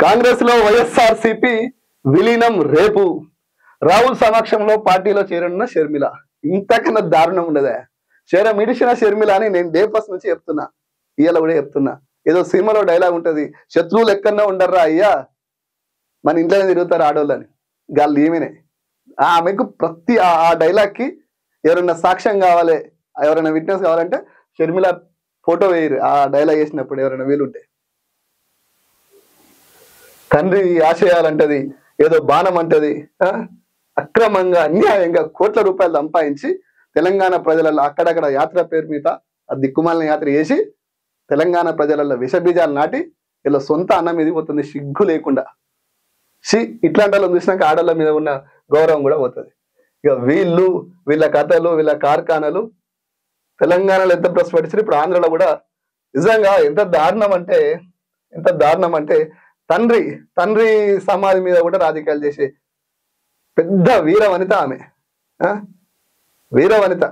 కాంగ్రెస్ లో వైఎస్ఆర్సీపీ విలీనం రేపు. రాహుల్ సమక్షంలో పార్టీలో చేరనున్న షర్మిల. ఇంతకన్నా దారుణం ఉండదా? మిడిసిన షర్మిల అని నేను డే ఫస్ట్ నుంచి చెప్తున్నా, ఇవాళ కూడా చెప్తున్నా. ఏదో సినిమాలో డైలాగ్ ఉంటది, శత్రువులు ఎక్కడన్నా ఉండర్రా అయ్యా, మన ఇంట్లోనే తిరుగుతారు ఆడోళ్ళని. గాళ్ళు ఈమెనే. ఆమెకు ప్రతి ఆ డైలాగ్ కి ఎవరైనా సాక్ష్యం కావాలి, ఎవరైనా విట్నెస్ కావాలంటే షర్మిల ఫోటో వేయరు. ఆ డైలాగ్ వేసినప్పుడు ఎవరైనా వీలుంటే. తండ్రి ఆశయాలంటది, ఏదో బాణం అంటది. అక్రమంగా అన్యాయంగా కోట్ల రూపాయలు సంపాదించి తెలంగాణ ప్రజలలో అక్కడక్కడ యాత్ర పేరు మీద ఆ దిక్కుమాలిన యాత్ర చేసి తెలంగాణ ప్రజలలో విషబీజాలు నాటి ఇలా సొంత అన్నం మీద పోతుంది సిగ్గు లేకుండా. ఇట్లాంటి వాళ్ళని చూసినాక ఆడళ్ళ మీద ఉన్న గౌరవం కూడా పోతుంది. ఇక వీళ్ళ కథలు, వీళ్ళ కార్ఖానాలు తెలంగాణలో ఎంత ప్రశ్నించారు, ఇప్పుడు ఆంధ్రలో కూడా. నిజంగా ఎంత దారుణం అంటే తండ్రి సమాధి మీద కూడా రాజకీయాలు చేసే పెద్ద వీరవనిత ఆమె. వీరవనిత.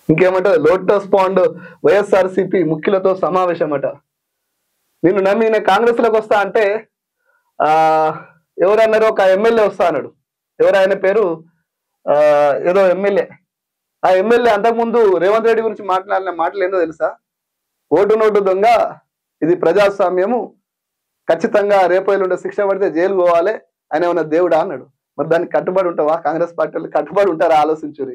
ఇంకేమంటారు, లోటస్ పాండ్ వైఎస్ఆర్సీపీ ముఖ్యులతో సమావేశం అట. నిన్ను నమ్మి నేను కాంగ్రెస్ లోకి వస్తా అంటే ఎవరన్నారు, ఒక ఎమ్మెల్యే వస్తా అన్నాడు. ఎవరు ఆయన పేరు, ఏదో ఎమ్మెల్యే. ఆ ఎమ్మెల్యే అంతకుముందు రేవంత్ రెడ్డి గురించి మాట్లాడిన మాటలు ఏందో తెలుసా? ఓటు నోటు దొంగ, ఇది ప్రజాస్వామ్యము, ఖచ్చితంగా రేపొల్లుండే శిక్ష పడితే జైలు పోవాలి, ఆయన ఏమన్నా దేవుడా అన్నాడు. మరి దానికి కట్టుబడి ఉంటావా? కాంగ్రెస్ పార్టీలు కట్టుబడి ఉంటారా? ఆలోచించురి.